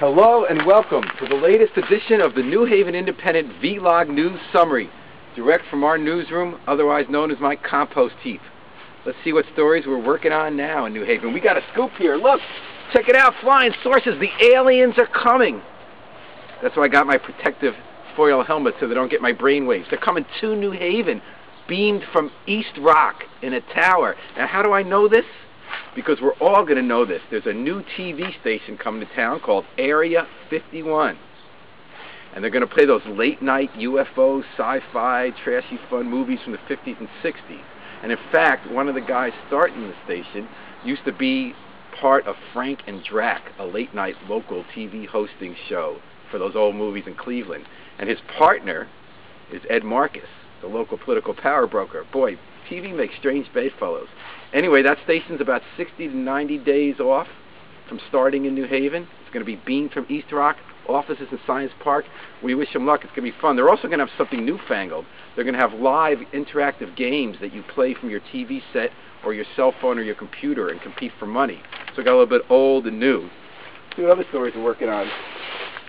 Hello and welcome to the latest edition of the New Haven Independent Vlog News Summary, direct from our newsroom, otherwise known as my Compost Heap. Let's see what stories we're working on now in New Haven. We got a scoop here. Look, check it out, flying sources. The aliens are coming. That's why I got my protective foil helmet so they don't get my brainwaves. They're coming to New Haven, beamed from East Rock in a tower. Now, how do I know this? Because we're all going to know this. There's a new TV station coming to town called Area 51. And they're going to play those late-night UFO, sci-fi, trashy fun movies from the 50s and 60s. And in fact, one of the guys starting the station used to be part of Frank and Drac, a late-night local TV hosting show for those old movies in Cleveland. And his partner is Ed Marcus, the local political power broker. Boy, TV makes strange bedfellows. Anyway, that station's about 60 to 90 days off from starting in New Haven. It's going to be beamed from East Rock, offices in Science Park. We wish them luck. It's going to be fun. They're also going to have something newfangled. They're going to have live interactive games that you play from your TV set or your cell phone or your computer and compete for money. So it got a little bit old and new. See what other stories we're working on.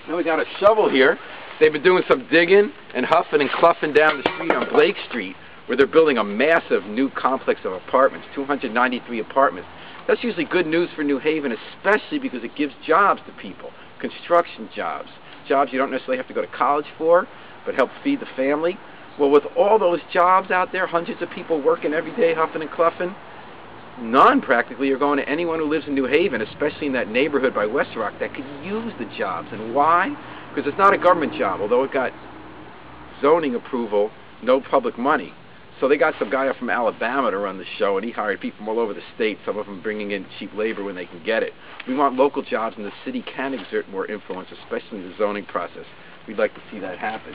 Now we got a shovel here. They've been doing some digging and huffing and cluffing down the street on Blake Street, where they're building a massive new complex of apartments, 293 apartments. That's usually good news for New Haven, especially because it gives jobs to people, construction jobs, jobs you don't necessarily have to go to college for, but help feed the family. Well, with all those jobs out there, hundreds of people working every day, huffing and cluffing, none practically are going to anyone who lives in New Haven, especially in that neighborhood by West Rock, that could use the jobs. And why? Because it's not a government job, although it got zoning approval, no public money. So they got some guy up from Alabama to run the show, and he hired people from all over the state, some of them bringing in cheap labor when they can get it. We want local jobs, and the city can exert more influence, especially in the zoning process. We'd like to see that happen.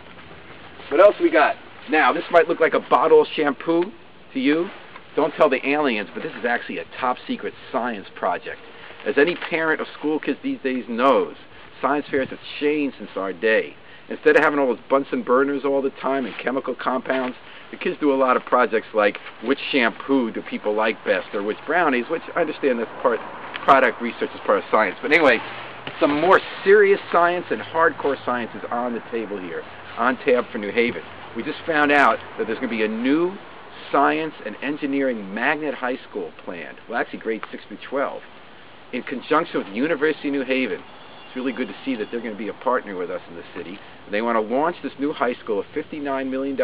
What else we got? Now, this might look like a bottle of shampoo to you. Don't tell the aliens, but this is actually a top-secret science project. As any parent of school kids these days knows, science fairs have changed since our day. Instead of having all those Bunsen burners all the time and chemical compounds, the kids do a lot of projects like which shampoo do people like best, or which brownies, which I understand that's product research is part of science. But anyway, some more serious science and hardcore science is on the table here, on tap for New Haven. We just found out that there's going to be a new science and engineering magnet high school planned. Well, actually grades 6 through 12, in conjunction with the University of New Haven. It's really good to see that they're going to be a partner with us in the city. They want to launch this new high school, a $59 million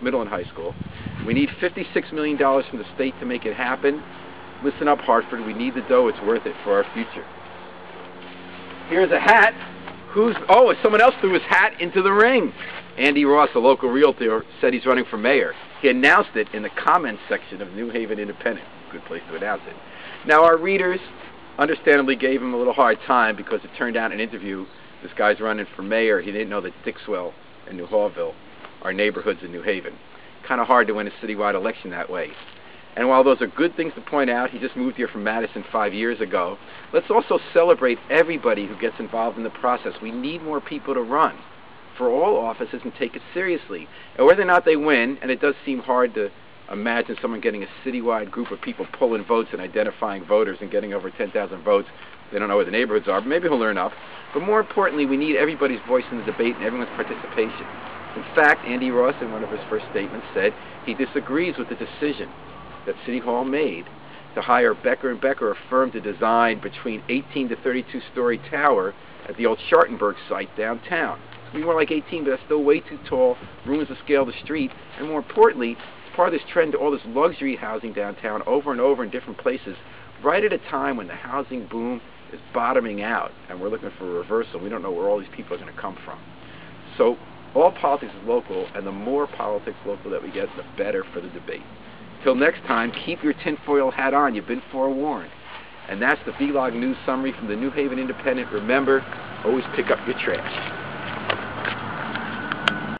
middle and high school. We need $56 million from the state to make it happen. Listen up, Hartford. We need the dough. It's worth it for our future. Here's a hat. Someone else threw his hat into the ring. Andy Ross, a local realtor, said he's running for mayor. He announced it in the comments section of New Haven Independent. Good place to announce it. Now, our readers understandably gave him a little hard time because it turned out in an interview this guy's running for mayor. He didn't know that Dixwell and New Hallville are neighborhoods in New Haven. Kind of hard to win a citywide election that way. And while those are good things to point out, he just moved here from Madison 5 years ago. Let's also celebrate everybody who gets involved in the process. We need more people to run for all offices and take it seriously. And whether or not they win, and it does seem hard to imagine someone getting a citywide group of people pulling votes and identifying voters and getting over 10,000 votes. They don't know where the neighborhoods are, but maybe he'll learn enough. But more importantly, we need everybody's voice in the debate and everyone's participation. In fact, Andy Ross, in one of his first statements, said he disagrees with the decision that City Hall made to hire Becker & Becker, a firm to design between 18 to 32-story tower at the old Schartenberg site downtown. It's more like 18, but that's still way too tall, ruins the scale of the street, and more importantly, it's part of this trend to all this luxury housing downtown over and over in different places, right at a time when the housing boom is bottoming out, and we're looking for a reversal. We don't know where all these people are going to come from. So all politics is local, and the more politics local that we get, the better for the debate. Till next time, keep your tinfoil hat on. You've been forewarned. And that's the Vlog News Summary from the New Haven Independent. Remember, always pick up your trash.